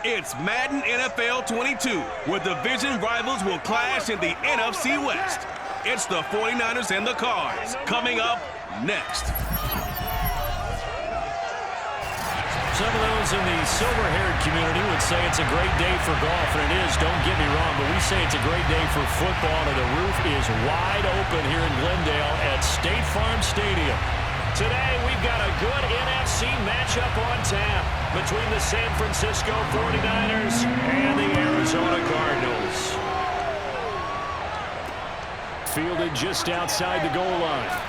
It's Madden NFL 22, where division rivals will clash in the NFC West. It's the 49ers and the Cards, coming up next. Some of those in the silver-haired community would say it's a great day for golf, and it is, don't get me wrong, but we say it's a great day for football, and the roof is wide open here in Glendale at State Farm Stadium. Today, we've got a good NFC matchup on tap between the San Francisco 49ers and the Arizona Cardinals. Fielded just outside the goal line.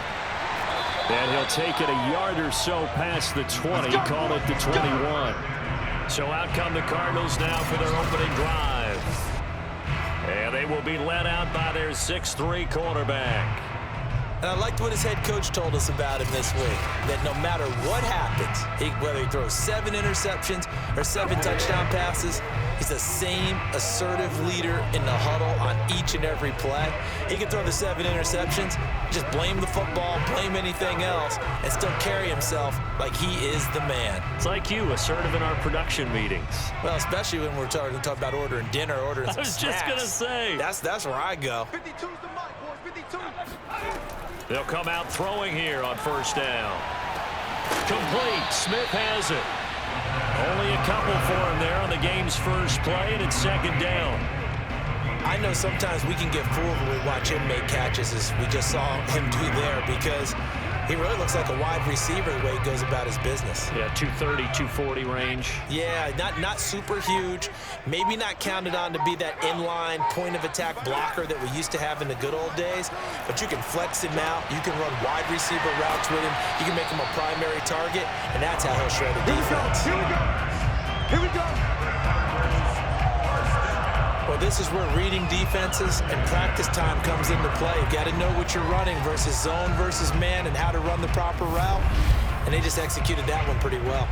And he'll take it a yard or so past the 20, call it the 21. So out come the Cardinals now for their opening drive. And they will be led out by their 6'3" quarterback. And I liked what his head coach told us about him this week, that no matter what happens, whether he throws 7 interceptions or 7 touchdown passes, he's the same assertive leader in the huddle on each and every play. He can throw the 7 interceptions, just blame the football, blame anything else, and still carry himself like he is the man. It's like you, assertive in our production meetings. Well, especially when we're talking about ordering dinner, ordering some snacks. I was just going to say. That's where I go. 52's the mic, boys, 52. They'll come out throwing here on first down. Complete. Smith has it. Only a couple for him there on the game's first play, and it's second down. I know sometimes we can get fooled when we watch him make catches, as we just saw him do there, because he really looks like a wide receiver the way he goes about his business. Yeah, 230, 240 range. Yeah, not super huge. Maybe not counted on to be that inline point-of-attack blocker that we used to have in the good old days, but you can flex him out. You can run wide receiver routes with him. You can make him a primary target, and that's how he'll shred the defense. Here we go. Here we go. Well, this is where reading defenses and practice time comes into play. You've got to know what you're running versus zone versus man and how to run the proper route. And they just executed that one pretty well.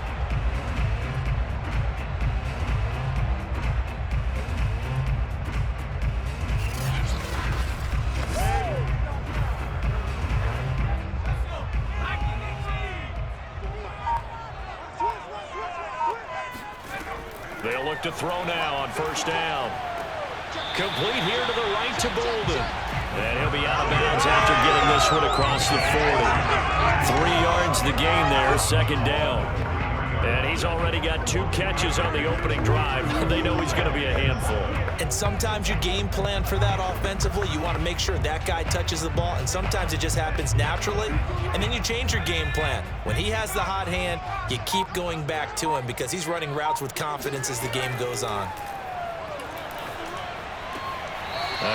They'll look to throw now on first down. Complete here to the right to Boldin. And he'll be out of bounds after getting this one across the 40. 3 yards the gain there, second down. And he's already got 2 catches on the opening drive. They know he's going to be a handful. And sometimes you game plan for that offensively. You want to make sure that guy touches the ball, and sometimes it just happens naturally, and then you change your game plan. When he has the hot hand, you keep going back to him because he's running routes with confidence as the game goes on.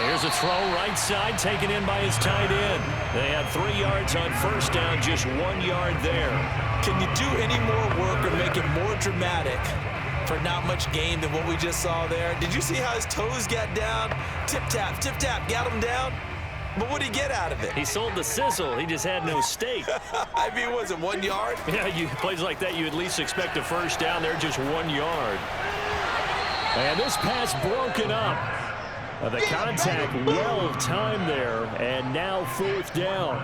Here's a throw right side taken in by his tight end. They had 3 yards on first down, just 1 yard there. Can you do any more work or make it more dramatic for not much gain than what we just saw there? Did you see how his toes got down? Tip-tap, got him down. But what did he get out of it? He sold the sizzle. He just had no steak. I mean, was it 1 yard? Yeah, plays like that, you at least expect a first down there, just 1 yard. And this pass broken up. The contact well timed there, and now fourth down.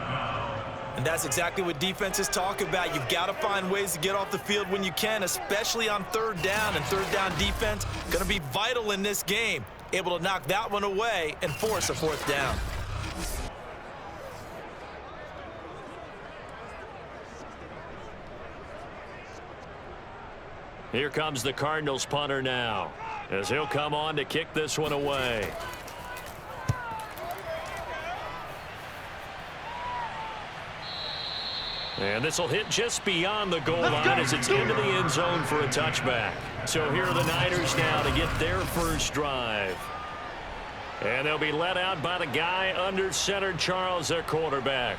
And that's exactly what defenses talk about. You've got to find ways to get off the field when you can, especially on third down. And third down defense going to be vital in this game. Able to knock that one away and force a fourth down. Here comes the Cardinals punter now, as he'll come on to kick this one away. And this will hit just beyond the goal line as it's into the end zone for a touchback. So here are the Niners now to get their first drive. And they'll be let out by the guy under center, Charles, their quarterback.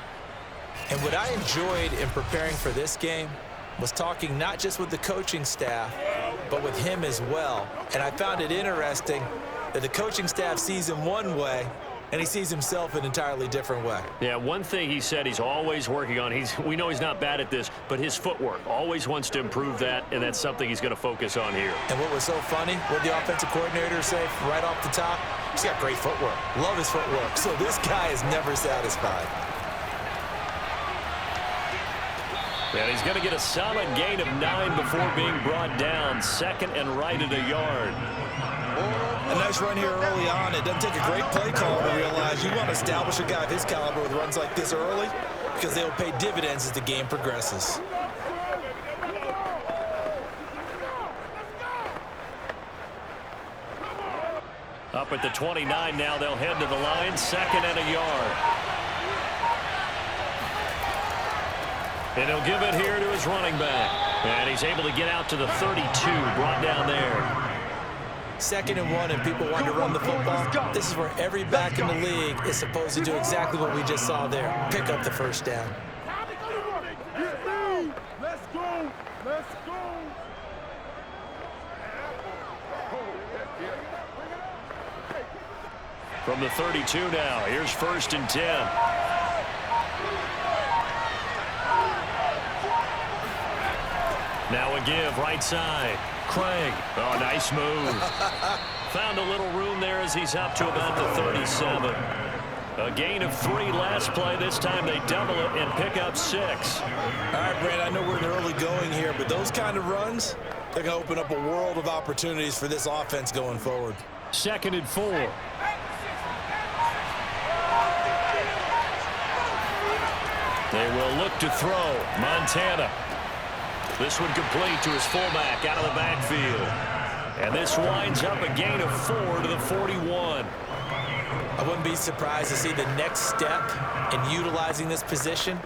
And what I enjoyed in preparing for this game was talking not just with the coaching staff, but with him as well. And I found it interesting that the coaching staff sees him one way, and he sees himself an entirely different way. Yeah, one thing he said he's always working on, we know he's not bad at this, but his footwork, always wants to improve that, and that's something he's going to focus on here. And what was so funny, what the offensive coordinator say right off the top, he's got great footwork. Love his footwork. So this guy is never satisfied. And he's going to get a solid gain of 9 before being brought down. 2nd and right at a yard. A nice run here early on. It doesn't take a great play call to realize you want to establish a guy of his caliber with runs like this early because they will pay dividends as the game progresses. Up at the 29 now, they'll head to the line. 2nd and a yard. And he'll give it here to his running back. And he's able to get out to the 32, brought down there. 2nd and 1, and people want to run the football. This is where every back in the league is supposed to do exactly what we just saw there. Pick up the first down. Let's go. Let's go. From the 32 now, here's 1st and 10. Now a give, right side. Craig. Oh, nice move. Found a little room there as he's up to about the 37. A gain of 3 last play. This time they double it and pick up 6. All right, Brad, I know we're in the early going here, but those kind of runs, they're going to open up a world of opportunities for this offense going forward. 2nd and 4. They will look to throw. Montana. This one complete to his fullback out of the backfield. And this winds up a gain of 4 to the 41. I wouldn't be surprised to see the next step in utilizing this position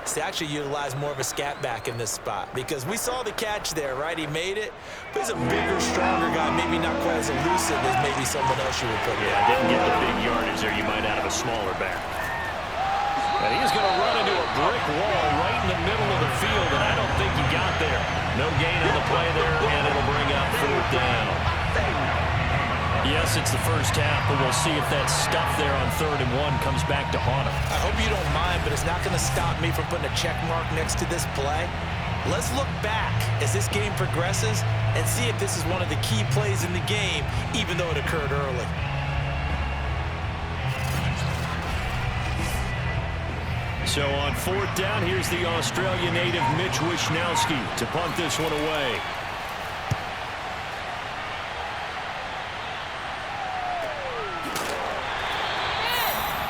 is to actually utilize more of a scat back in this spot. Because we saw the catch there, right? He made it. But he's a bigger, stronger guy, maybe not quite as elusive as maybe someone else you would put there. Yeah, didn't get the big yardage there. You might out of a smaller back. And he's going to run into a brick wall right in the middle of the field, and I don't think he got there. No gain on the play there, and it'll bring up 4th down. Yes, it's the first half, but we'll see if that stuff there on 3rd and 1 comes back to haunt him. I hope you don't mind, but it's not going to stop me from putting a check mark next to this play. Let's look back as this game progresses and see if this is one of the key plays in the game, even though it occurred early. So on 4th down, here's the Australia native Mitch Wishnowsky to punt this one away.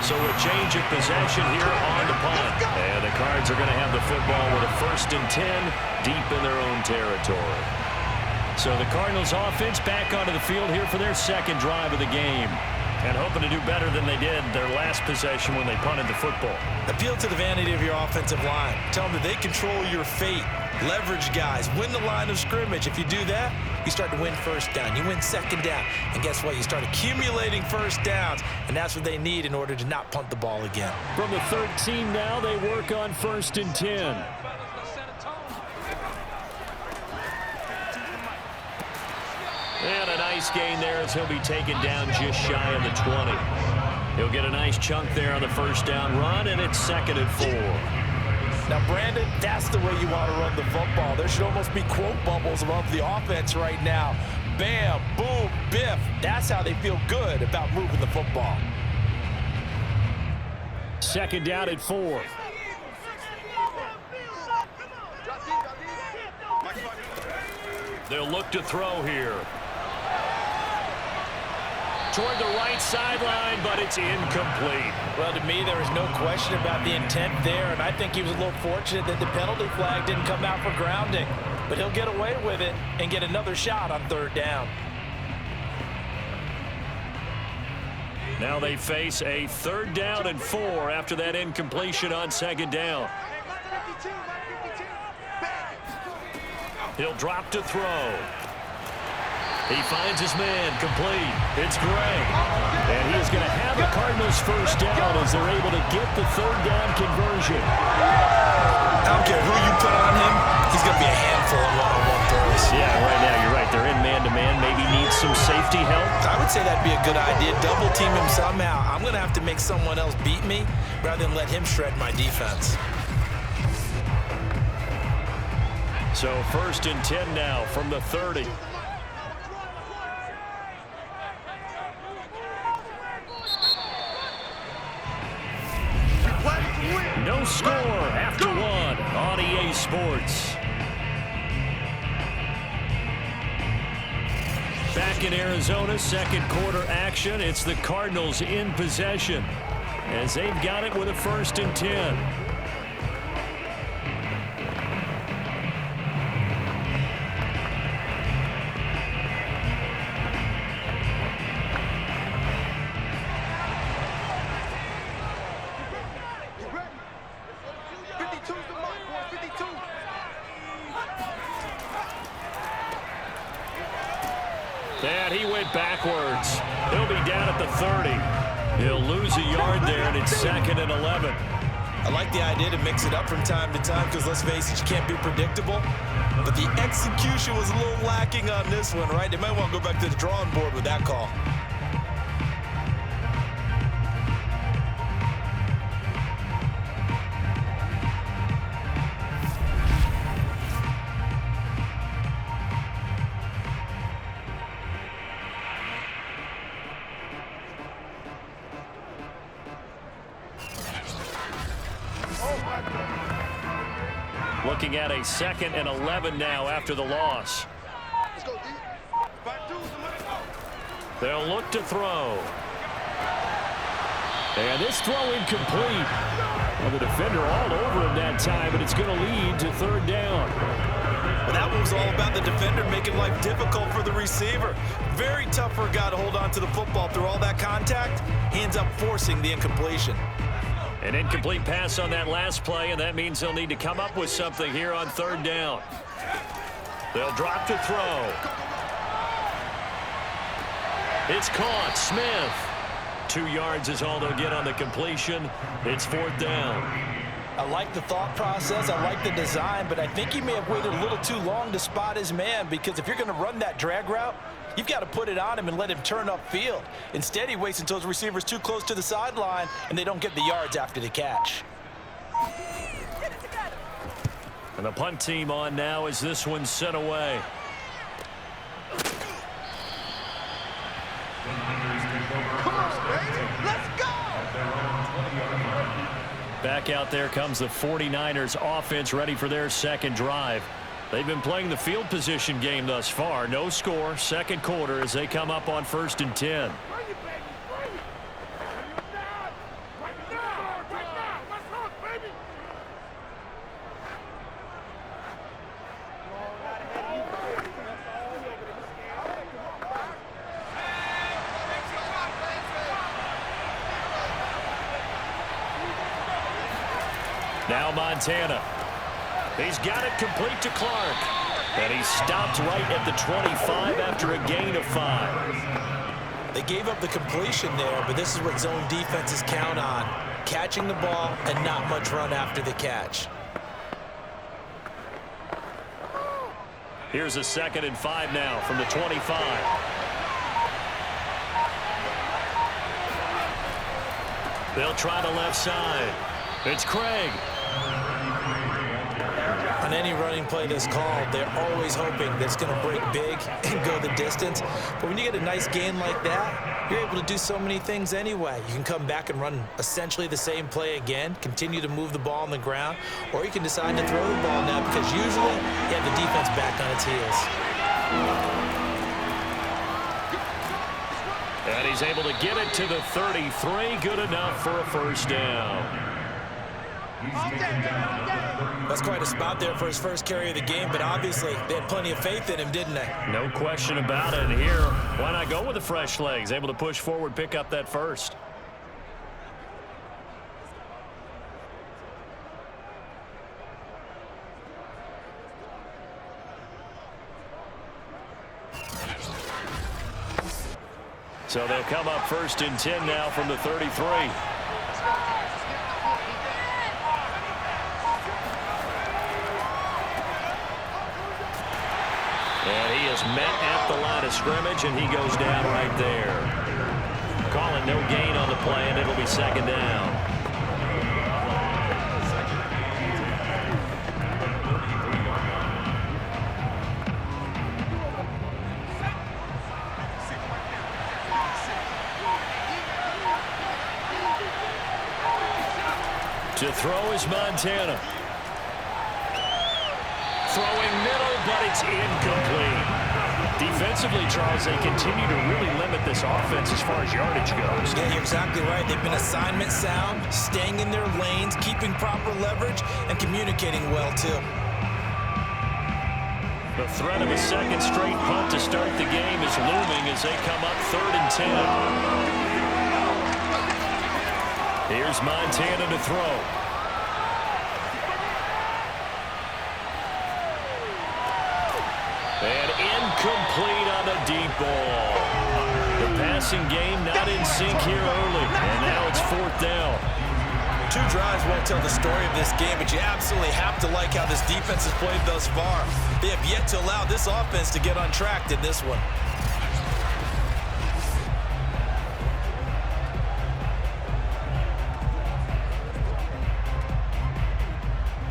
So a change of possession here on the punt. And the Cards are going to have the football with a 1st and 10 deep in their own territory. So the Cardinals offense back onto the field here for their 2nd drive of the game. And hoping to do better than they did their last possession when they punted the football. Appeal to the vanity of your offensive line. Tell them that they control your fate. Leverage guys. Win the line of scrimmage. If you do that, you start to win 1st down. You win 2nd down. And guess what? You start accumulating 1st downs. And that's what they need in order to not punt the ball again. From the 13 now, they work on 1st and 10. And a nice gain there as he'll be taken down just shy of the 20. He'll get a nice chunk there on the 1st down run, and it's 2nd and 4. Now, Brandon, that's the way you want to run the football. There should almost be quote bubbles above the offense right now. Bam, boom, biff. That's how they feel good about moving the football. 2nd down at 4. They'll look to throw here. Toward the right sideline, but it's incomplete. Well, to me, there was no question about the intent there, and I think he was a little fortunate that the penalty flag didn't come out for grounding. But he'll get away with it and get another shot on 3rd down. Now they face a 3rd down and 4 after that incompletion on 2nd down. He'll drop to throw. He finds his man, complete. It's Gray. And he is going to have the Cardinals 1st down as they're able to get the 3rd down conversion. I don't care who you put on him, he's going to be a handful of one-on-one throws. Yeah, right now you're right. They're in man-to-man. Maybe needs some safety help. I would say that'd be a good idea. Double team him somehow. I'm going to have to make someone else beat me rather than let him shred my defense. So 1st and 10 now from the 30. No score after 1 on EA Sports. Back in Arizona, second quarter action. It's the Cardinals in possession as they've got it with a 1st and 10. And he went backwards. He'll be down at the 30. He'll lose a yard there, and it's 2nd and 11. I like the idea to mix it up from time to time because, let's face it, you can't be predictable. But the execution was a little lacking on this one, right? They might want to go back to the drawing board with that call. Looking at a 2nd and 11 now after the loss. They'll look to throw. And this throw incomplete. Well, the defender all over him that time, but it's going to lead to 3rd down. Well, that one was all about the defender making life difficult for the receiver. Very tough for a guy to hold on to the football through all that contact. He ends up forcing the incompletion. An incomplete pass on that last play, and that means they'll need to come up with something here on 3rd down. They'll drop to throw. It's caught. Smith. 2 yards is all they'll get on the completion. It's 4th down. I like the thought process. I like the design, but I think he may have waited a little too long to spot his man, because if you're going to run that drag route, you've got to put it on him and let him turn upfield. Instead, he waits until his receiver's too close to the sideline, and they don't get the yards after the catch. And the punt team on now as this one's sent away. Let's go! Back out there comes the 49ers offense, ready for their 2nd drive. They've been playing the field position game thus far. No score, 2nd quarter as they come up on 1st and 10. Now Montana. He's got it complete to Clark. And he stopped right at the 25 after a gain of 5. They gave up the completion there, but this is what zone defenses count on. Catching the ball and not much run after the catch. Here's a 2nd and 5 now from the 25. They'll try the left side. It's Craig. On any running play that's called, they're always hoping that it's going to break big and go the distance. But when you get a nice gain like that, you're able to do so many things anyway. You can come back and run essentially the same play again, continue to move the ball on the ground, or you can decide to throw the ball now, because usually you have the defense back on its heels. And he's able to get it to the 33. Good enough for a 1st down. That's quite a spot there for his first carry of the game, but obviously they had plenty of faith in him, didn't they? No question about it. And here, why not go with the fresh legs? Able to push forward, pick up that 1st. So they'll come up 1st and 10 now from the 33. And he is met at the line of scrimmage, and he goes down right there. Calling no gain on the play, and it'll be 2nd down. To throw is Montana. Throwing middle, but it's incomplete. Defensively, Charles, they continue to really limit this offense as far as yardage goes. Yeah, you're exactly right. They've been assignment sound, staying in their lanes, keeping proper leverage, and communicating well, too. The threat of a second straight punt to start the game is looming as they come up 3rd and 10. Here's Montana to throw. And incomplete on the deep ball. The passing game not in sync here early. And now it's 4th down. 2 drives won't tell the story of this game, but you absolutely have to like how this defense has played thus far. They have yet to allow this offense to get untracked in this one.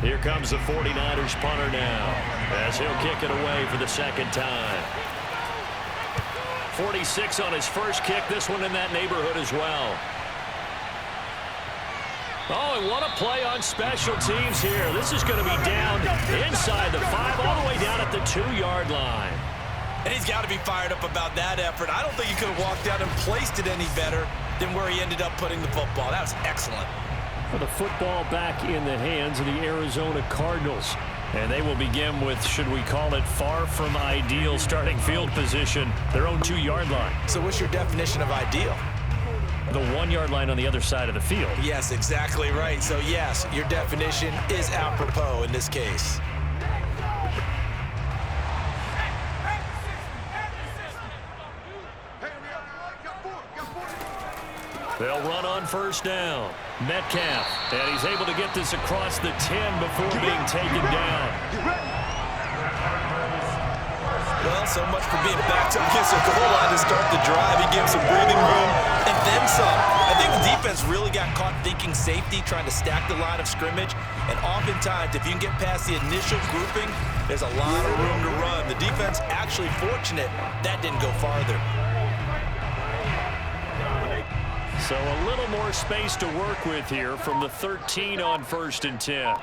Here comes the 49ers punter now, as he'll kick it away for the 2nd time. 46 on his first kick, this one in that neighborhood as well. Oh, and what a play on special teams here. This is going to be down inside the 5, all the way down at the 2-yard line. And he's got to be fired up about that effort. I don't think he could have walked out and placed it any better than where he ended up putting the football. That was excellent. For the football back in the hands of the Arizona Cardinals. And they will begin with, should we call it, far from ideal starting field position, their own 2-yard line. So what's your definition of ideal? The 1-yard line on the other side of the field. Yes, exactly right. So yes, your definition is apropos in this case. They'll run on 1st down. Metcalf, and he's able to get this across the 10 before being taken down. Well, so much for being backed up against a goal line to start the drive. He gives some breathing room and then some. I think the defense really got caught thinking safety, trying to stack the line of scrimmage. And oftentimes, if you can get past the initial grouping, there's a lot of room to run. The defense actually fortunate that didn't go farther. So a little more space to work with here from the 13 on 1st and 10.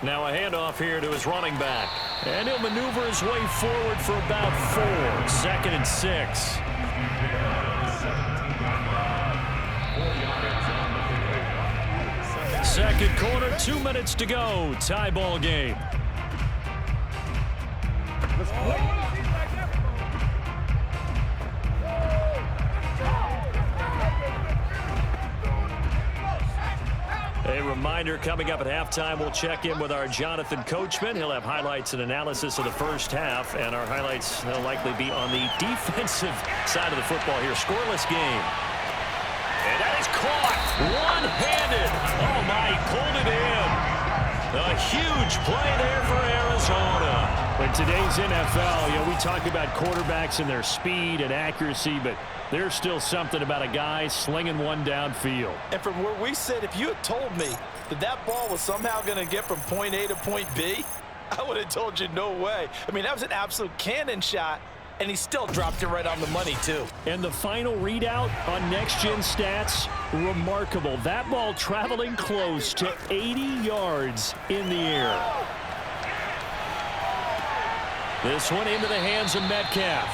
Now a handoff here to his running back. And he'll maneuver his way forward for about 4. 2nd and 6. Second quarter, 2 minutes to go. Tie ball game. A reminder, coming up at halftime, we'll check in with our Jonathan Coachman. He'll have highlights and analysis of the first half, and our highlights will likely be on the defensive side of the football here. Scoreless game. And that is caught one-handed. Oh, my, he pulled it in. A huge play there for Arizona. In today's NFL, we talk about quarterbacks and their speed and accuracy, but there's still something about a guy slinging one downfield. And from where we sit, if you had told me that that ball was somehow going to get from point A to point B, I would have told you no way. I mean, that was an absolute cannon shot, and he still dropped it right on the money, too. And the final readout on next-gen stats, remarkable. That ball traveling close to 80 yards in the air. This one into the hands of Metcalf.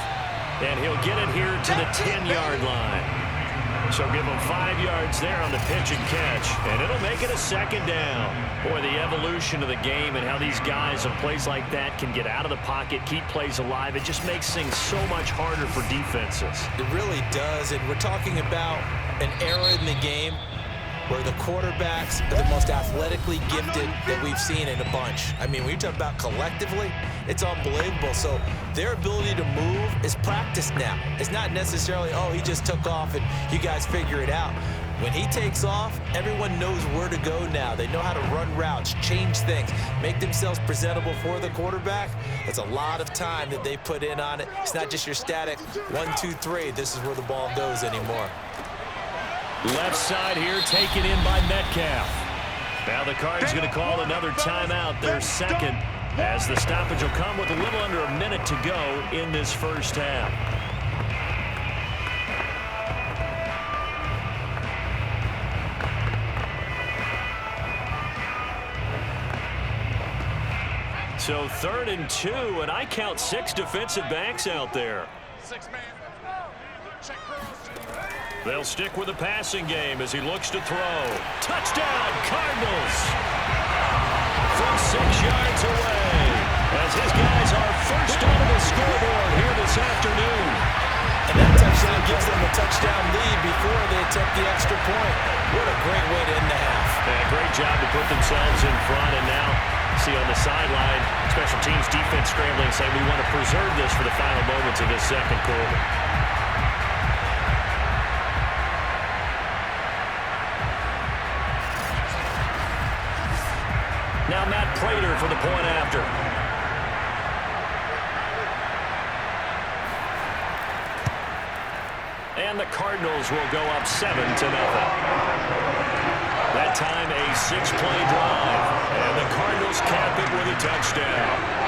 And he'll get it here to the 10-yard line. So give him 5 yards there on the pitch and catch. And it'll make it a 2nd down. Boy, the evolution of the game and how these guys on plays like that can get out of the pocket, keep plays alive. It just makes things so much harder for defenses. It really does. And we're talking about an era in the game where the quarterbacks are the most athletically gifted that we've seen in a bunch. I mean, when you talk about collectively, it's unbelievable. So their ability to move is practiced now. It's not necessarily, oh, he just took off and you guys figure it out. When he takes off, everyone knows where to go now. They know how to run routes, change things, make themselves presentable for the quarterback. It's a lot of time that they put in on it. It's not just your static 1, 2, 3. This is where the ball goes anymore. Left side here taken in by Metcalf. Now the Cards going to call another timeout, their 2nd, as the stoppage will come with a little under a minute to go in this first half. So 3rd and 2, and I count 6 defensive backs out there. 6-man. They'll stick with the passing game as he looks to throw. Touchdown, Cardinals! From 6 yards away, as his guys are first on the scoreboard here this afternoon. And that touchdown gives them a touchdown lead before they attempt the extra point. What a great way to end the half. Yeah, great job to put themselves in front, and now see on the sideline, special teams defense scrambling, saying we want to preserve this for the final moments of this second quarter. Now Matt Prater for the point after. And the Cardinals will go up 7-0. That time a 6-play drive. And the Cardinals cap it with a touchdown.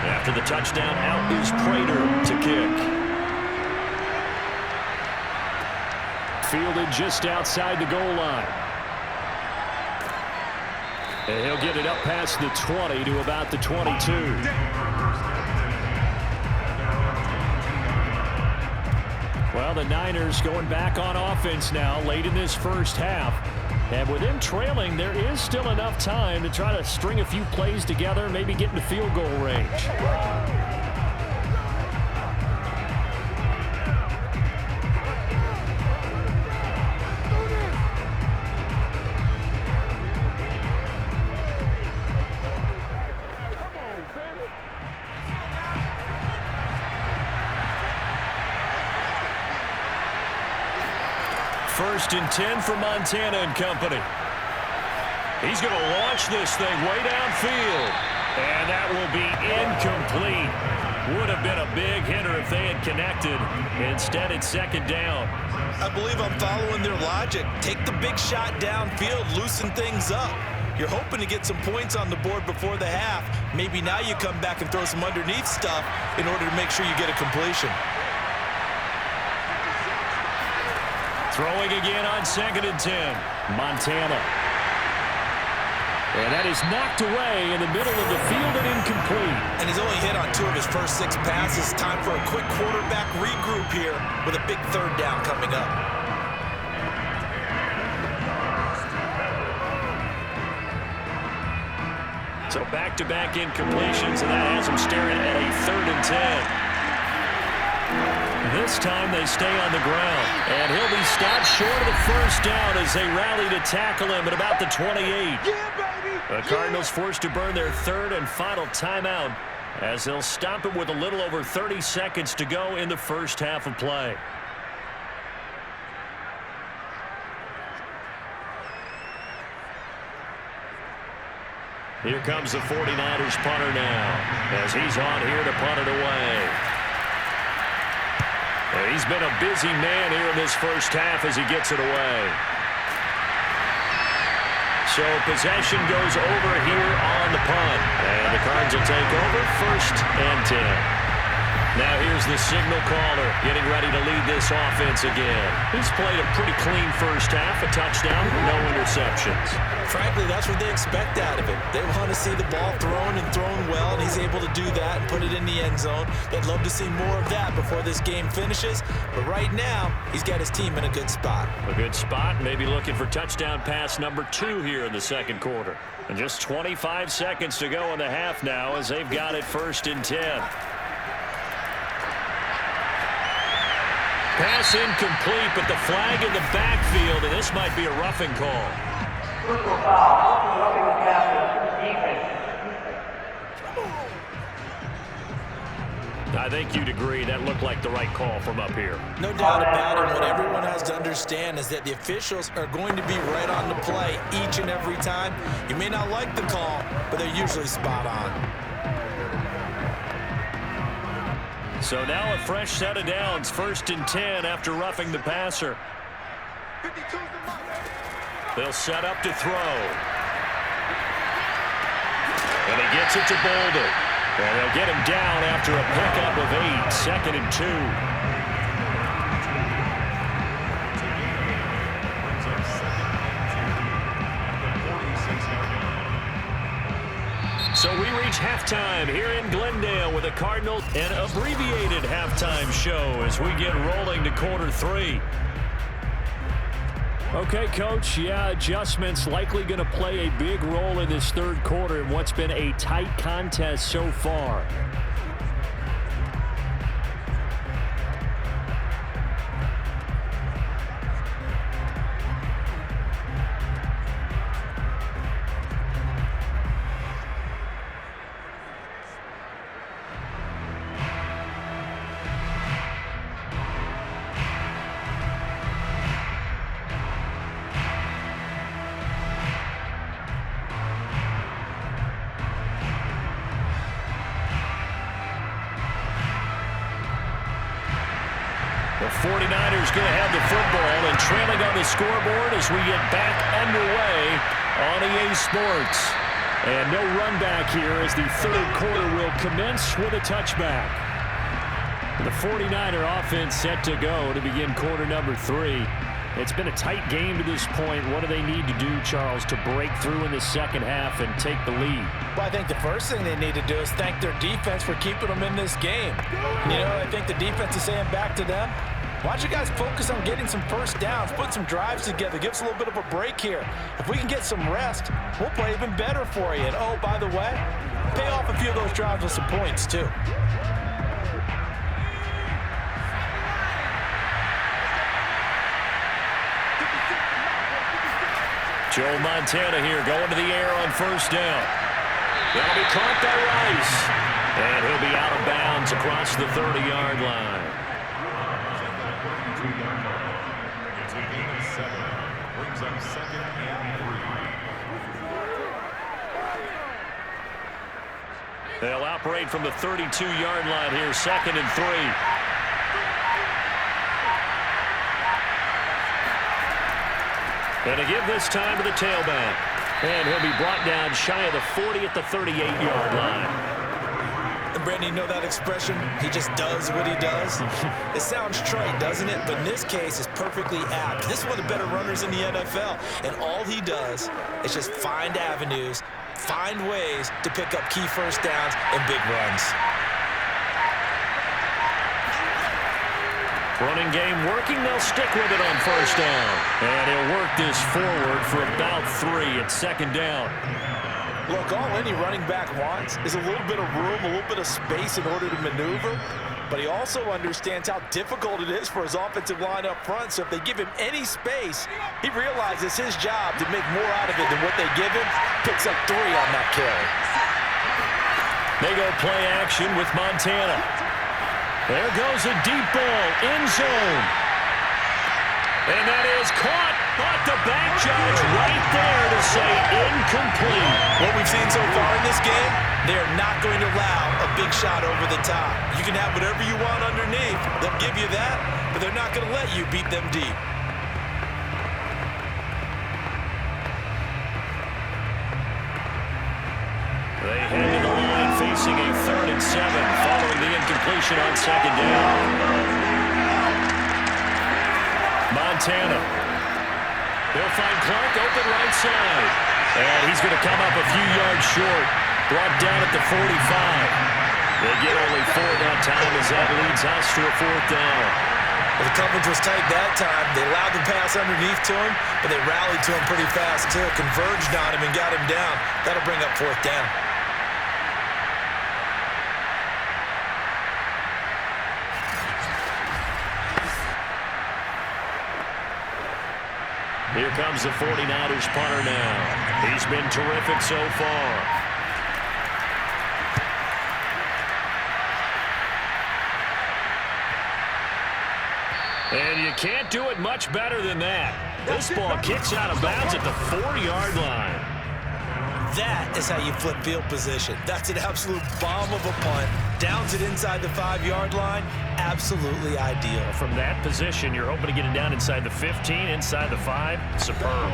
After the touchdown, out is Prater to kick. Fielded just outside the goal line. And he'll get it up past the 20 to about the 22. Well, the Niners going back on offense now late in this first half. And with them trailing, there is still enough time to try to string a few plays together, maybe get into field goal range. First and 10 for Montana and company. He's going to launch this thing way downfield. And that will be incomplete. Would have been a big hitter if they had connected. Instead, it's second down. I believe I'm following their logic. Take the big shot downfield, loosen things up. You're hoping to get some points on the board before the half. Maybe now you come back and throw some underneath stuff in order to make sure you get a completion. Throwing again on 2nd and 10. Montana. And that is knocked away in the middle of the field and incomplete. And he's only hit on 2 of his first 6 passes. Time for a quick quarterback regroup here with a big 3rd down coming up. So back-to-back incompletions, and that has him staring at a 3rd and 10. This time they stay on the ground, and he'll be stopped short of the first down as they rally to tackle him at about the 28. The Cardinals forced to burn their 3rd and final timeout as they'll stop him with a little over 30 seconds to go in the first half of play. Here comes the 49ers punter now as he's on here to punt it away. He's been a busy man here in this first half as he gets it away. So possession goes over here on the punt. And the Cards will take over 1st and 10. Now here's the signal caller getting ready to lead this offense again. He's played a pretty clean first half, a touchdown, no interceptions. Frankly, that's what they expect out of it. They want to see the ball thrown and thrown well, and he's able to do that and put it in the end zone. They'd love to see more of that before this game finishes. But right now, he's got his team in a good spot. A good spot, maybe looking for touchdown pass number 2 here in the second quarter. And just 25 seconds to go in the half now as they've got it 1st and 10. Pass incomplete, but the flag in the backfield, and this might be a roughing call. Personal foul, roughing the passer, defense. I think you'd agree that looked like the right call from up here. No doubt about it. What everyone has to understand is that the officials are going to be right on the play each and every time. You may not like the call, but they're usually spot on. So now a fresh set of downs, 1st and 10 after roughing the passer. They'll set up to throw. And he gets it to Boldin. And they'll get him down after a pickup of 8, 2nd and 2. So we reach halftime here in Glendale with the Cardinals. An abbreviated halftime show as we get rolling to quarter 3. Okay, Coach, yeah, adjustments likely going to play a big role in this 3rd quarter in what's been a tight contest so far. The 49ers going to have the football and trailing on the scoreboard as we get back underway on EA Sports. And no run back here as the 3rd quarter will commence with a touchback. The 49er offense set to go to begin quarter number 3. It's been a tight game to this point. What do they need to do, Charles, to break through in the 2nd half and take the lead? Well, I think the first thing they need to do is thank their defense for keeping them in this game. You know, I think the defense is saying back to them, why don't you guys focus on getting some first downs, put some drives together, give us a little bit of a break here. If we can get some rest, we'll play even better for you. And, oh, by the way, pay off a few of those drives with some points, too. Joe Montana here going to the air on 1st down. That'll be caught by Rice. And he'll be out of bounds across the 30-yard line. They'll operate from the 32-yard line here, 2nd and 3. And to give this time to the tailback. And he'll be brought down shy of the 40 at the 38-yard line. And Brandon, you know that expression, he just does what he does? It sounds trite, doesn't it? But in this case, it's perfectly apt. This is one of the better runners in the NFL. And all he does is just find avenues, find ways to pick up key first downs and big runs. Running game working. They'll stick with it on 1st down. And he'll work this forward for about 3 at 2nd down. Look, all any running back wants is a little bit of room, a little bit of space in order to maneuver. But he also understands how difficult it is for his offensive line up front. So if they give him any space, he realizes it's his job to make more out of it than what they give him. Picks up 3 on that carry. They go play action with Montana. There goes a deep ball, end zone. And that is caught, but the back judge right there to say incomplete. What we've seen so far in this game, they are not going to allow a big shot over the top. You can have whatever you want underneath. They'll give you that, but they're not going to let you beat them deep. They head to the line facing a 3rd and 7 following the incompletion on 2nd down. Montana. They'll find Clark open right side. And he's going to come up a few yards short. Brought down at the 45. They get only 4 that time as that leads us to a 4th down. Well, the coverage was tight that time. They allowed the pass underneath to him, but they rallied to him pretty fast too. Converged on him and got him down. That'll bring up 4th down. Here comes the 49ers punter now. He's been terrific so far. And you can't do it much better than that. This ball kicks out of bounds at the 4-yard line. That is how you flip field position. That's an absolute bomb of a punt. Downs it inside the 5-yard line. Absolutely ideal. From that position, you're hoping to get it down inside the 15, inside the 5. Superb.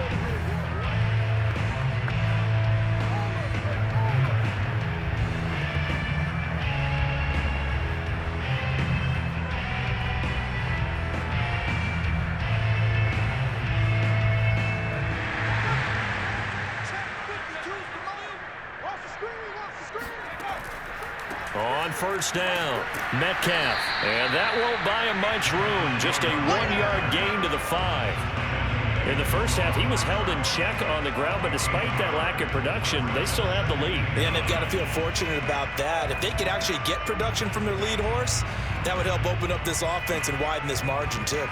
On first down, Metcalf. And that won't buy him much room. Just a 1-yard gain to the 5. In the first half, he was held in check on the ground, but despite that lack of production, they still have the lead. And they've got to feel fortunate about that. If they could actually get production from their lead horse, that would help open up this offense and widen this margin, too.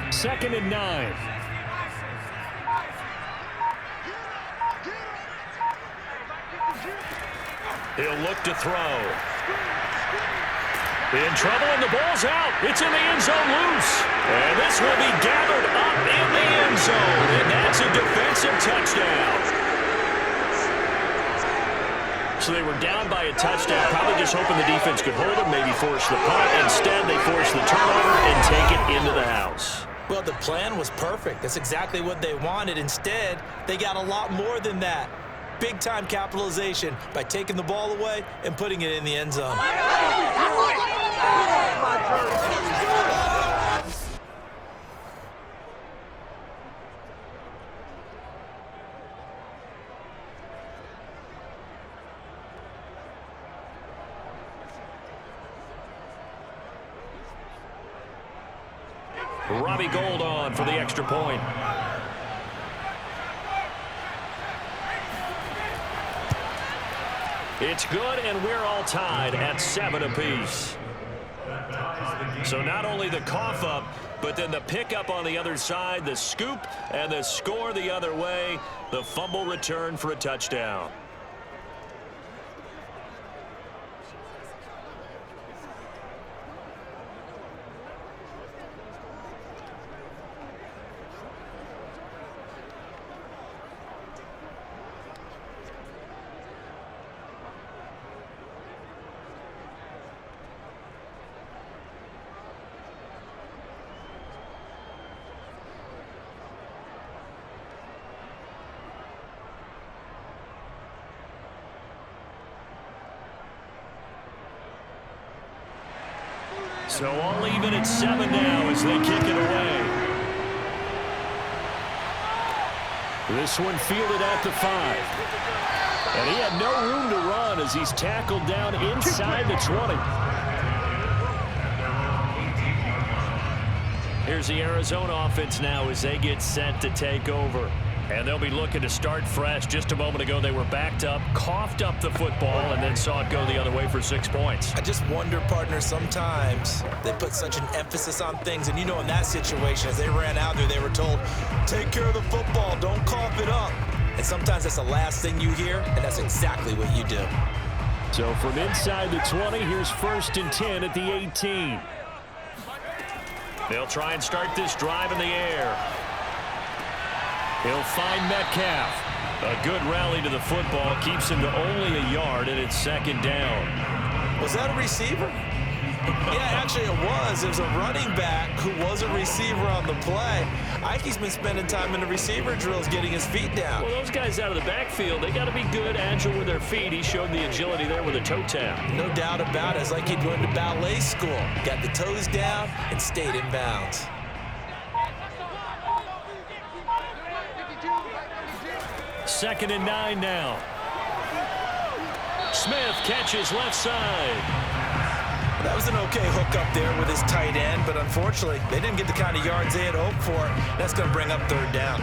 Second and 9. He'll look to throw. In trouble, and the ball's out. It's in the end zone loose. And this will be gathered up in the end zone. And that's a defensive touchdown. So they were down by a touchdown, probably just hoping the defense could hold them, maybe force the punt. Instead, they force the turnover and take it into the house. Well, the plan was perfect. That's exactly what they wanted. Instead, they got a lot more than that. Big-time capitalization by taking the ball away and putting it in the end zone. Robbie Gould on for the extra point. It's good, and we're all tied at 7 apiece. So not only the cough up, but then the pickup on the other side, the scoop, and the score the other way. The fumble return for a touchdown. So all even at 7 now as they kick it away. This one fielded at the 5. And he had no room to run as he's tackled down inside the 20. Here's the Arizona offense now as they get set to take over. And they'll be looking to start fresh. Just a moment ago, they were backed up, coughed up the football, and then saw it go the other way for 6 points. I just wonder, partner, sometimes they put such an emphasis on things. And, you know, in that situation, as they ran out there, they were told, take care of the football, don't cough it up. And sometimes that's the last thing you hear, and that's exactly what you do. So from inside the 20, here's 1st and 10 at the 18. They'll try and start this drive in the air. He'll find Metcalf. A good rally to the football keeps him to only a yard, and it's 2nd down. Was that a receiver? Yeah, actually it was. It was a running back who was a receiver on the play. Ike's been spending time in the receiver drills getting his feet down. Well, those guys out of the backfield, they got to be good, agile with their feet. He showed the agility there with a toe tap. No doubt about it. It's like he'd went to ballet school. Got the toes down and stayed in bounds. Second and 9 now. Smith catches left side. That was an okay hook up there with his tight end, but unfortunately, they didn't get the kind of yards they had hoped for. That's going to bring up 3rd down.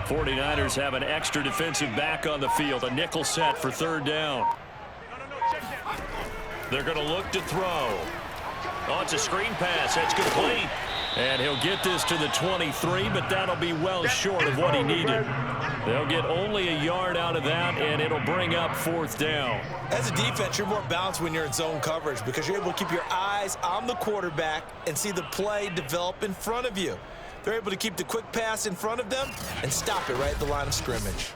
'49ers have an extra defensive back on the field. A nickel set for third down. They're going to look to throw. Oh, it's a screen pass. That's complete. And he'll get this to the 23, but that'll be well short of what he needed. They'll get only a yard out of that, and it'll bring up fourth down. As a defense, you're more balanced when you're in zone coverage because you're able to keep your eyes on the quarterback and see the play develop in front of you. They're able to keep the quick pass in front of them and stop it right at the line of scrimmage.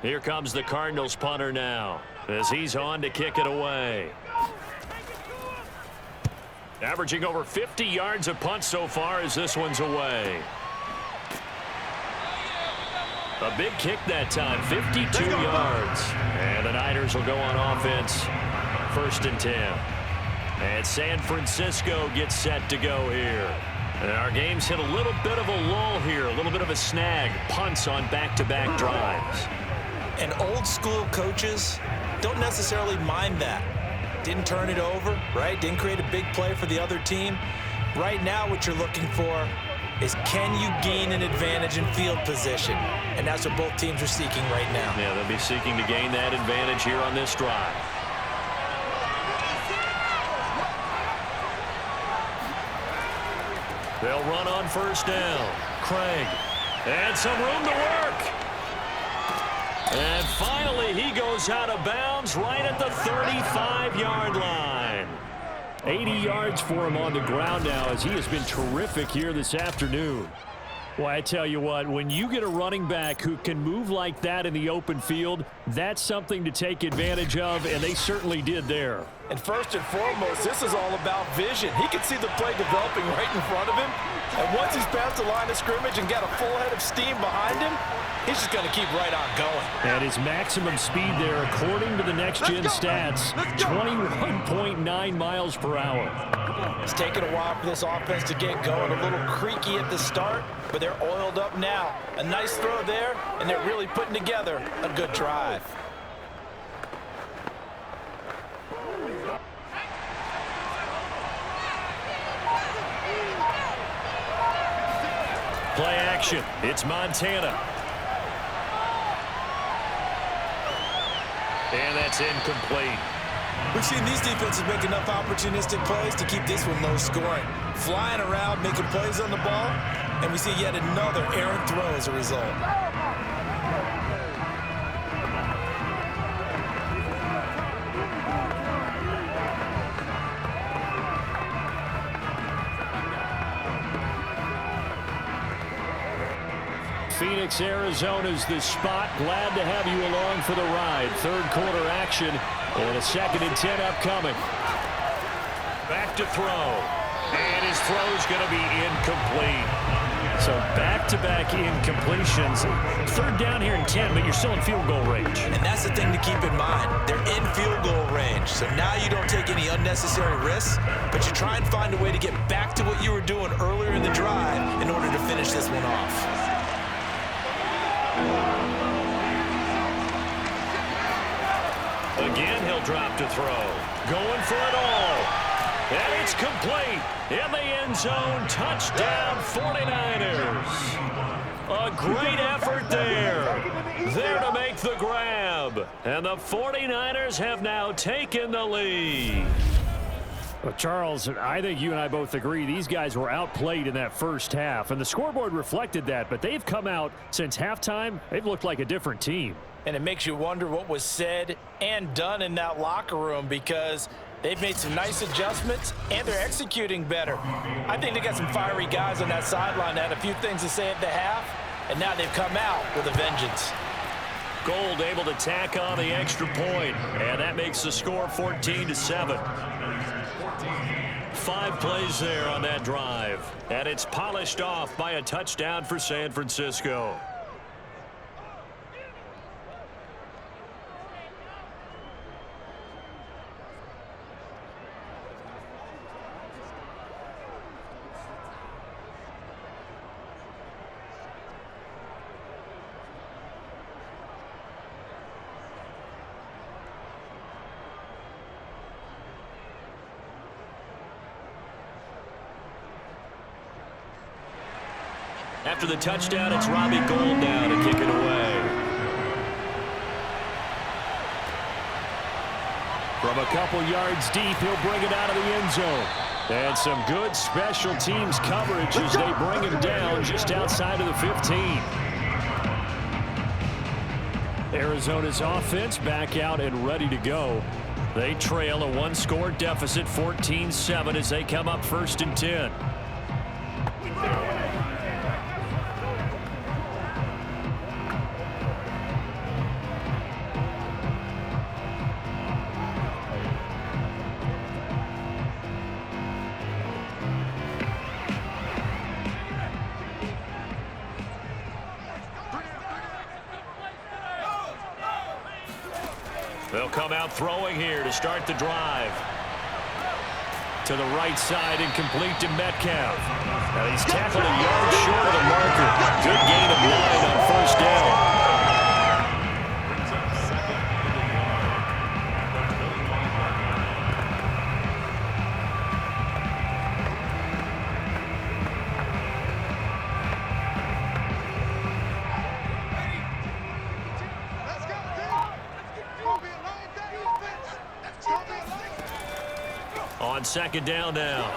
Here comes the Cardinals punter now as he's on to kick it away. Averaging over 50 yards a punt so far as this one's away. A big kick that time, 52 yards. And the Niners will go on offense, 1st and 10. And San Francisco gets set to go here. And our game's hit a little bit of a lull here, a little bit of a snag. Punts on back-to-back drives. And old school coaches don't necessarily mind that. Didn't turn it over, right? Didn't create a big play for the other team. Right now what you're looking for is can you gain an advantage in field position? And that's what both teams are seeking right now. Yeah, they'll be seeking to gain that advantage here on this drive. They'll run on 1st down. Craig. And some room to work. And finally, he goes out of bounds right at the 35-yard line. 80 yards for him on the ground now as he has been terrific here this afternoon. Well, I tell you what, when you get a running back who can move like that in the open field, that's something to take advantage of, and they certainly did there. And first and foremost, this is all about vision. He can see the play developing right in front of him. And once he's past the line of scrimmage and got a full head of steam behind him, he's just going to keep right on going. And his maximum speed there, according to the next-gen stats, 21.9 miles per hour. It's taken a while for this offense to get going. A little creaky at the start, but they're oiled up now. A nice throw there, and they're really putting together a good drive. Play action. It's Montana. And that's incomplete. We've seen these defenses make enough opportunistic plays to keep this one low scoring. Flying around, making plays on the ball, and we see yet another errant throw as a result. Phoenix, Arizona's the spot. Glad to have you along for the ride. Third quarter action and a 2nd and 10 upcoming. Back to throw. And his throw's going to be incomplete. So back-to-back incompletions. 3rd down here and 10, but you're still in field goal range. And that's the thing to keep in mind. They're in field goal range. So now you don't take any unnecessary risks, but you try and find a way to get back to what you were doing earlier in the drive in order to finish this one off. Again, he'll drop to throw. Going for it all. And it's complete. In the end zone. Touchdown, 49ers. A great effort there. There to make the grab. And the 49ers have now taken the lead. Well, Charles, I think you and I both agree these guys were outplayed in that first half, and the scoreboard reflected that, but they've come out since halftime. They've looked like a different team. And it makes you wonder what was said and done in that locker room because they've made some nice adjustments and they're executing better. I think they got some fiery guys on that sideline that had a few things to say at the half, and now they've come out with a vengeance. Gold able to tack on the extra point, and that makes the score 14-7. 5 plays there on that drive, and it's polished off by a touchdown for San Francisco. After the touchdown, it's Robbie Gould now to kick it away. From a couple yards deep, he'll bring it out of the end zone. And some good special teams coverage as they bring him down just outside of the 15. Arizona's offense back out and ready to go. They trail a one-score deficit, 14-7, as they come up 1st and 10. They'll come out throwing here to start the drive. To the right side and complete to Metcalf. Now he's tackled a yard short of the marker. Good gain of 9 on 1st down. On 2nd down now,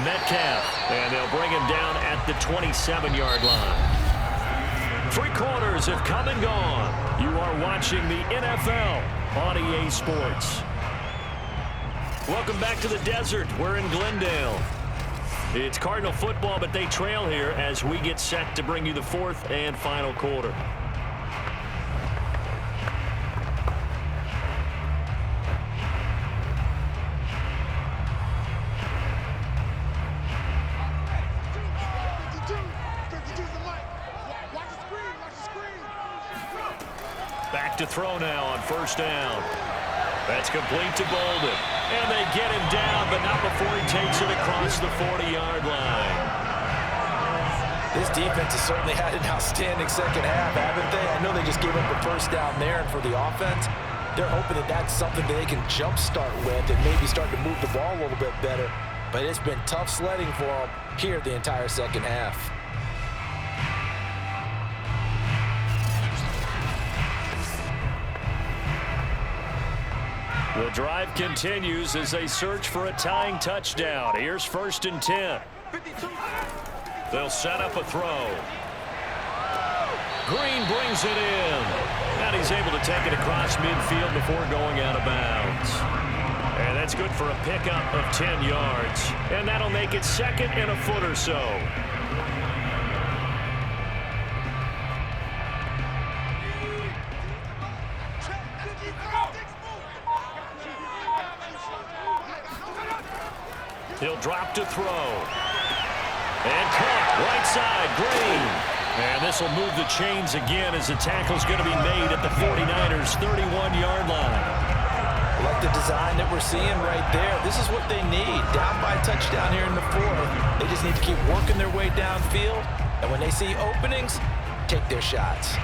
Metcalf, and they'll bring him down at the 27-yard line. 3 quarters have come and gone. You are watching the NFL on EA Sports. Welcome back to the desert. We're in Glendale. It's Cardinal football, but they trail here as we get set to bring you the 4th and final quarter. Back to throw now on 1st down. That's complete to Boldin. And they get him down, but not before he takes it across the 40-yard line. This defense has certainly had an outstanding second half, haven't they? I know they just gave up the 1st down there, and for the offense, they're hoping that that's something that they can jumpstart with and maybe start to move the ball a little bit better. But it's been tough sledding for them here the entire second half. The drive continues as they search for a tying touchdown. Here's 1st and 10. They'll set up a throw. Green brings it in. And he's able to take it across midfield before going out of bounds. And that's good for a pickup of 10 yards. And that'll make it 2nd and a foot or so. He'll drop to throw. And caught right side, Green. And this will move the chains again as the tackle's going to be made at the 49ers' 31-yard line. I like the design that we're seeing right there. This is what they need. Down by a touchdown here in the 4th. They just need to keep working their way downfield. And when they see openings, take their shots.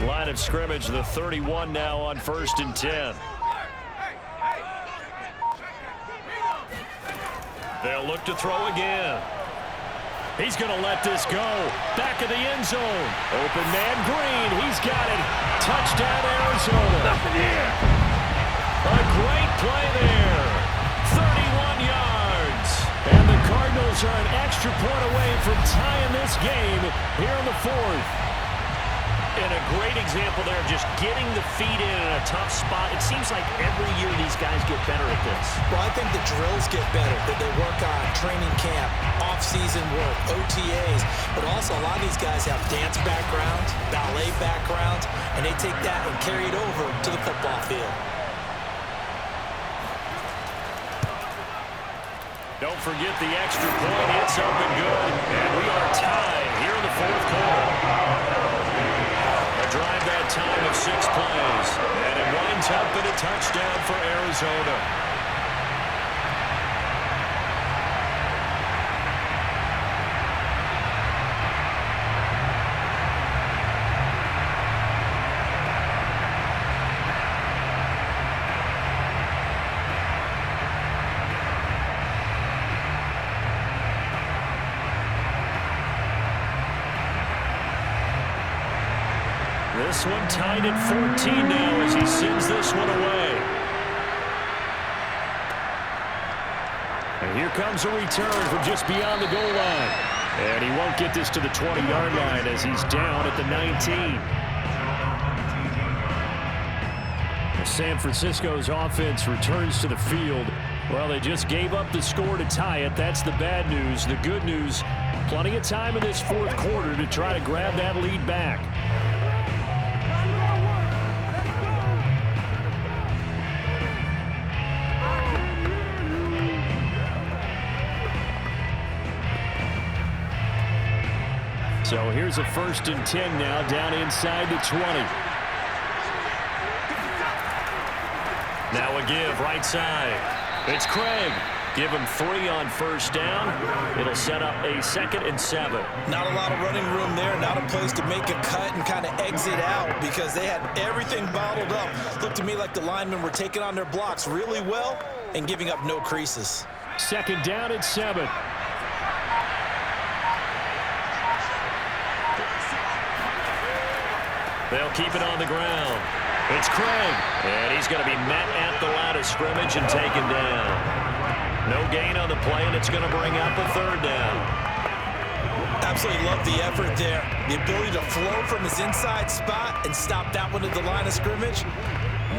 Line of scrimmage, the 31 now on 1st and 10. They'll look to throw again. He's going to let this go. Back of the end zone. Open man Green. He's got it. Touchdown Arizona. Nothing here. A great play there. 31 yards. And the Cardinals are an extra point away from tying this game here in the 4th. And a great example there of just getting the feet in a tough spot. It seems like every year these guys get better at this. Well, I think the drills get better, that they work on training camp, off-season work, OTAs, but also a lot of these guys have dance backgrounds, ballet backgrounds, and they take that and carry it over to the football field. Don't forget the extra point. It's up and good. And we are tied here in the 4th quarter. Drive that time of 6 plays, and it winds up in a touchdown for Arizona. this one tied at 14 now as he sends this one away. And here comes a return from just beyond the goal line. And he won't get this to the 20-yard line as he's down at the 19. San Francisco's offense returns to the field. Well, they just gave up the score to tie it. That's the bad news. The good news, plenty of time in this fourth quarter to try to grab that lead back. So here's a 1st and 10 now, down inside the 20. Now a give right side. It's Craig. Give him 3 on 1st down. It'll set up a 2nd and 7. Not a lot of running room there. Not a place to make a cut and kind of exit out because they had everything bottled up. Looked to me like the linemen were taking on their blocks really well and giving up no creases. 2nd down at 7. They'll keep it on the ground. It's Craig, and he's going to be met at the line of scrimmage and taken down. No gain on the play, and it's going to bring up a 3rd down. Absolutely love the effort there. The ability to flow from his inside spot and stop that one at the line of scrimmage.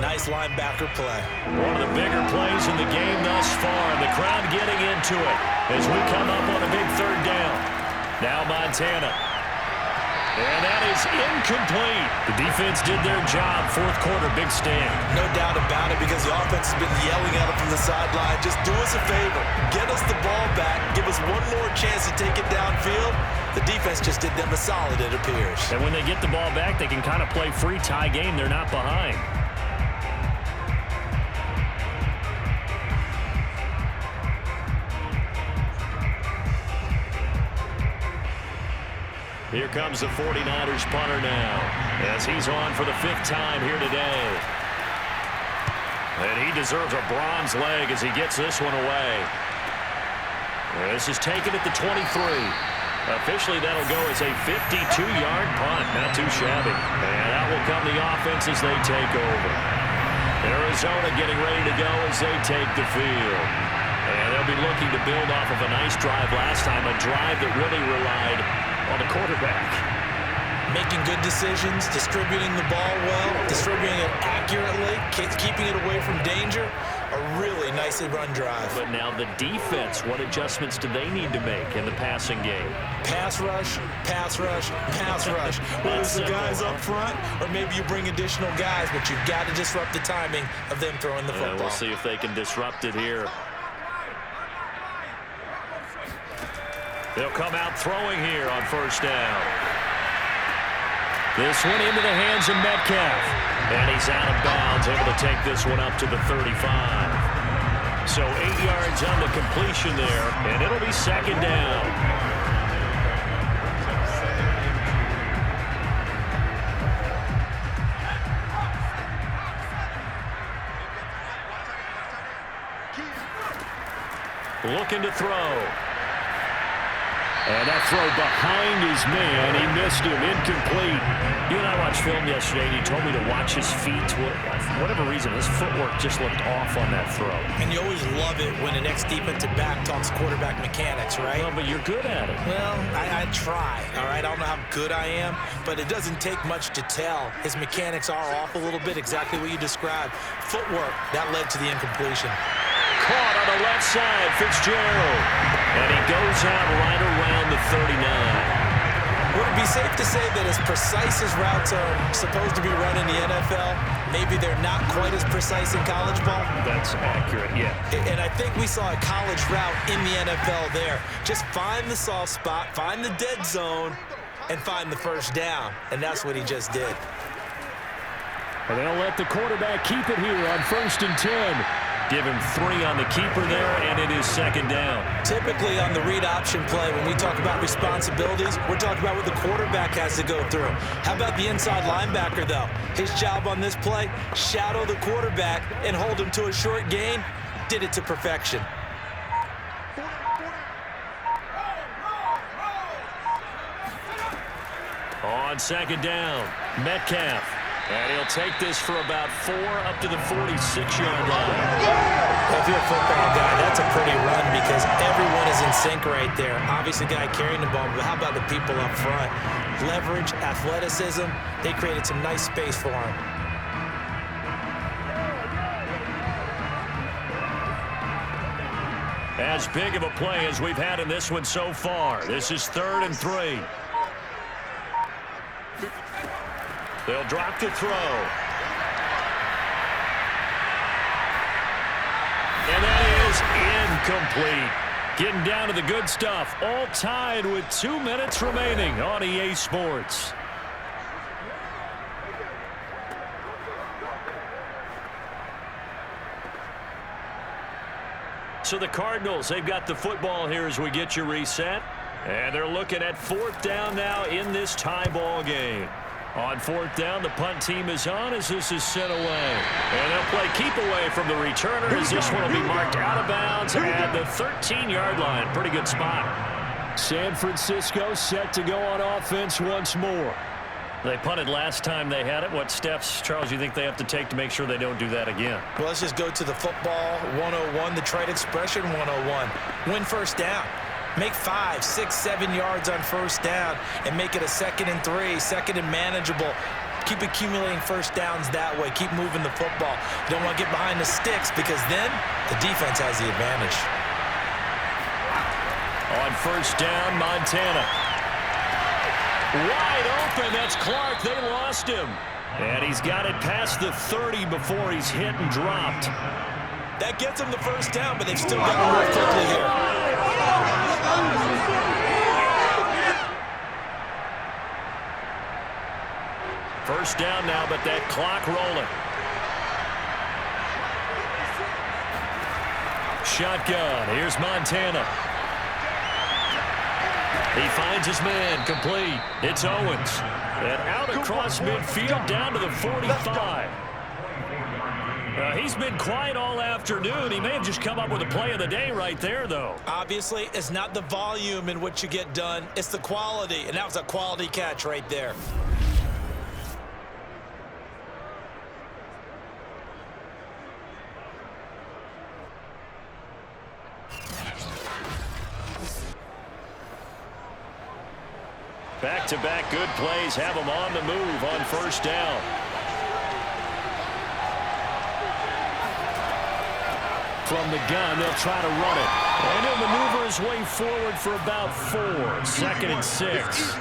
Nice linebacker play. One of the bigger plays in the game thus far, and the crowd getting into it as we come up on a big 3rd down. Now Montana. And that is incomplete. The defense did their job. 4th quarter, big stand. No doubt about it because the offense has been yelling at him from the sideline. Just do us a favor. Get us the ball back. Give us one more chance to take it downfield. The defense just did them a solid, it appears. And when they get the ball back, they can kind of play free tie game. They're not behind. Here comes the 49ers punter now as he's on for the 5th time here today. And he deserves a bronze leg as he gets this one away. This is taken at the 23. Officially, that'll go as a 52-yard punt. Not too shabby. And out will come the offense as they take over. Arizona getting ready to go as they take the field. And they'll be looking to build off of a nice drive last time, a drive that really relied on the quarterback. Making good decisions, distributing the ball well, distributing it accurately, keeping it away from danger. A really nicely run drive. But now the defense, what adjustments do they need to make in the passing game? Pass rush, pass rush, pass rush. Whether it's the guys up front or maybe you bring additional guys, but you've got to disrupt the timing of them throwing the football. We'll see if they can disrupt it here. They'll come out throwing here on 1st down. This one into the hands of Metcalf. And he's out of bounds, able to take this one up to the 35. So 8 yards on the completion there, and it'll be 2nd down. Looking to throw. And that throw behind his man. He missed him. Incomplete. You and I watched film yesterday, and you told me to watch his feet. For whatever reason, his footwork just looked off on that throw. And you always love it when an ex-defensive back talks quarterback mechanics, right? Well, but you're good at it. Well, I try, all right? I don't know how good I am, but it doesn't take much to tell. His mechanics are off a little bit, exactly what you described. Footwork, that led to the incompletion. Caught on the left side, Fitzgerald. And he goes out right around the 39. Would it be safe to say that as precise as routes are supposed to be run in the NFL, maybe they're not quite as precise in college ball? That's accurate, yeah. And I think we saw a college route in the NFL there. Just find the soft spot, find the dead zone, and find the 1st down. And that's what he just did. And they'll let the quarterback keep it here on 1st and 10. Give him 3 on the keeper there, and it is 2nd down. Typically on the read option play, when we talk about responsibilities, we're talking about what the quarterback has to go through. How about the inside linebacker, though? His job on this play, shadow the quarterback and hold him to a short gain. Did it to perfection. On on second down. Metcalf. And he'll take this for about 4 up to the 46-yard line. If you're a football guy, that's a pretty run because everyone is in sync right there. Obviously, the guy carrying the ball, but how about the people up front? Leverage, athleticism, they created some nice space for him. As big of a play as we've had in this one so far. This is 3rd and 3. They'll drop to throw. And that is incomplete. Getting down to the good stuff. All tied with 2 minutes remaining on EA Sports. So the Cardinals, they've got the football here as we get you reset. And they're looking at 4th down now in this tie ball game. On 4th down, the punt team is on as this is sent away. And they'll play keep away from the returner as this one will be marked out of bounds at the 13-yard line. Pretty good spot. San Francisco set to go on offense once more. They punted last time they had it. What steps, Charles, you think they have to take to make sure they don't do that again? Well, let's just go to the football 101, the trade expression 101. Win first down. Make 5, 6, 7 yards on first down and make it a 2nd and 3, 2nd and manageable. Keep accumulating first downs that way. Keep moving the football. You don't want to get behind the sticks because then the defense has the advantage. On first down, Montana. Wide open. That's Clark. They lost him. And he's got it past the 30 before he's hit and dropped. That gets them the first down, but they've still got to move quickly here. First down now, but that clock rolling. Shotgun. Here's Montana. He finds his man. Complete. It's Owens. And out across midfield down to the 45. He's been quiet all afternoon. He may have just come up with a play of the day right there, though. Obviously, it's not the volume in which you get done. It's the quality, and that was a quality catch right there. Back-to-back good plays have them on the move on first down. From the gun, they'll try to run it. And he'll maneuver his way forward for about 4. 2nd and 6.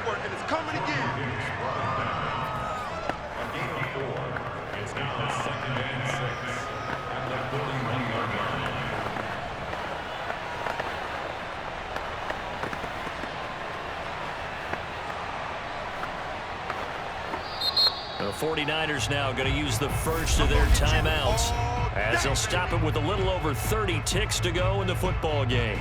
The 49ers now going to use the first of their timeouts as they'll stop it with a little over 30 ticks to go in the football game.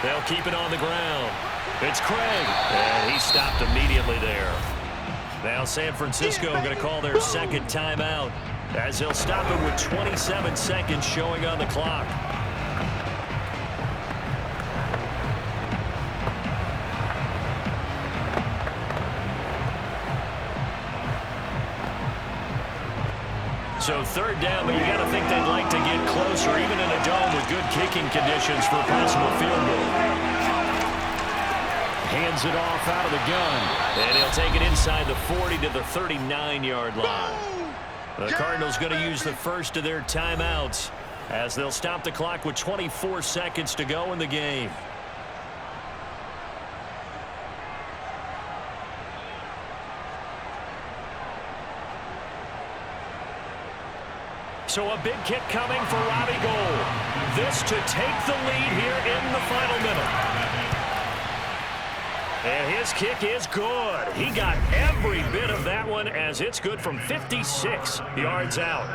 They'll keep it on the ground. It's Craig, and he stopped immediately there. Now San Francisco going to call their 2nd timeout as they'll stop it with 27 seconds showing on the clock. So 3rd down, but you got to think they'd like to get closer, even in a dome with good kicking conditions for a possible field goal. Hands it off out of the gun. And he'll take it inside the 40 to the 39-yard line. The Cardinals going to use the first of their timeouts as they'll stop the clock with 24 seconds to go in the game. So a big kick coming for Robbie Gould. This to take the lead here in the final minute. And his kick is good. He got every bit of that one as it's good from 56 yards out.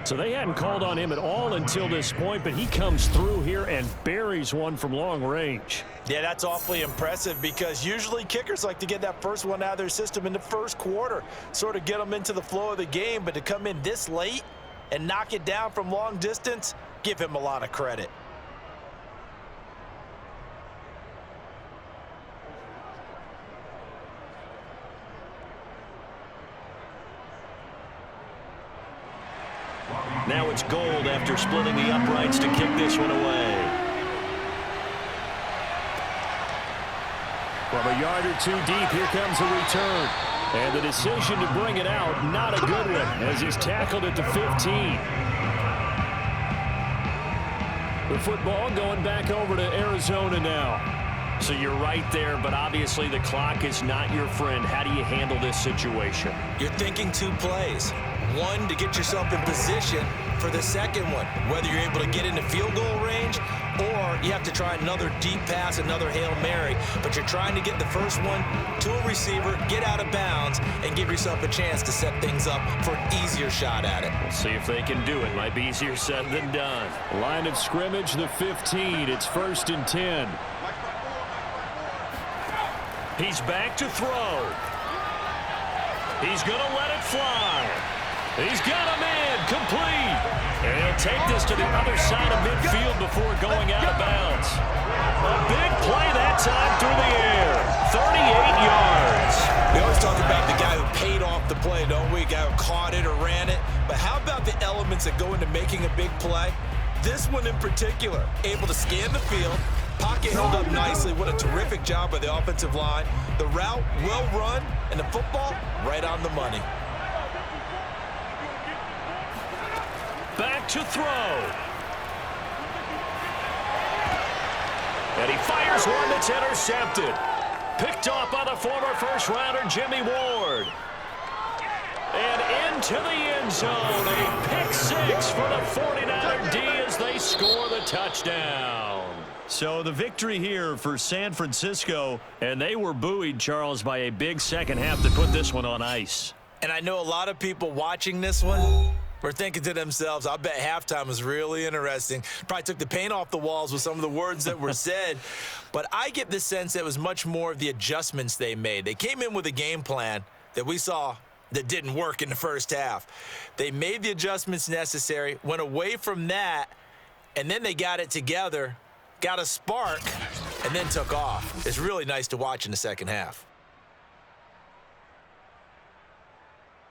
So they hadn't called on him at all until this point, but he comes through here and buries one from long range. Yeah, that's awfully impressive because usually kickers like to get that first one out of their system in the first quarter, sort of get them into the flow of the game, but to come in this late and knock it down from long distance, give him a lot of credit. Now it's Gold after splitting the uprights to kick this one away. From a yard or two deep, here comes a return. And the decision to bring it out, not a good one, as he's tackled at the 15. The football going back over to Arizona now. So you're right there, but obviously the clock is not your friend. How do you handle this situation? You're thinking two plays. One, to get yourself in position for the second one, whether you're able to get into field goal range or you have to try another deep pass, another Hail Mary, but you're trying to get the first one to a receiver, get out of bounds, and give yourself a chance to set things up for an easier shot at it. We'll see if they can do it. Might be easier said than done. Line of scrimmage, the 15. It's 1st and 10. He's back to throw. He's going to let it fly. He's got him in, complete. And he'll take this to the other side of midfield before going out of bounds. A big play that time through the air. 38 yards. We always talk about the guy who paid off the play, don't we? The guy who caught it or ran it. But how about the elements that go into making a big play? This one in particular, able to scan the field. Pocket held up nicely. What a terrific job by the offensive line. The route, well run, and the football, right on the money. Back to throw. And he fires one that's intercepted. Picked off by the former first-rounder Jimmy Ward. And into the end zone. A pick six for the 49er D as they score the touchdown. So the victory here for San Francisco. And they were buoyed, Charles, by a big second half to put this one on ice. And I know a lot of people watching this one were thinking to themselves, I bet halftime was really interesting. Probably took the paint off the walls with some of the words that were said. But I get the sense that it was much more of the adjustments they made. They came in with a game plan that we saw that didn't work in the first half. They made the adjustments necessary, went away from that, and then they got it together, got a spark, and then took off. It's really nice to watch in the second half.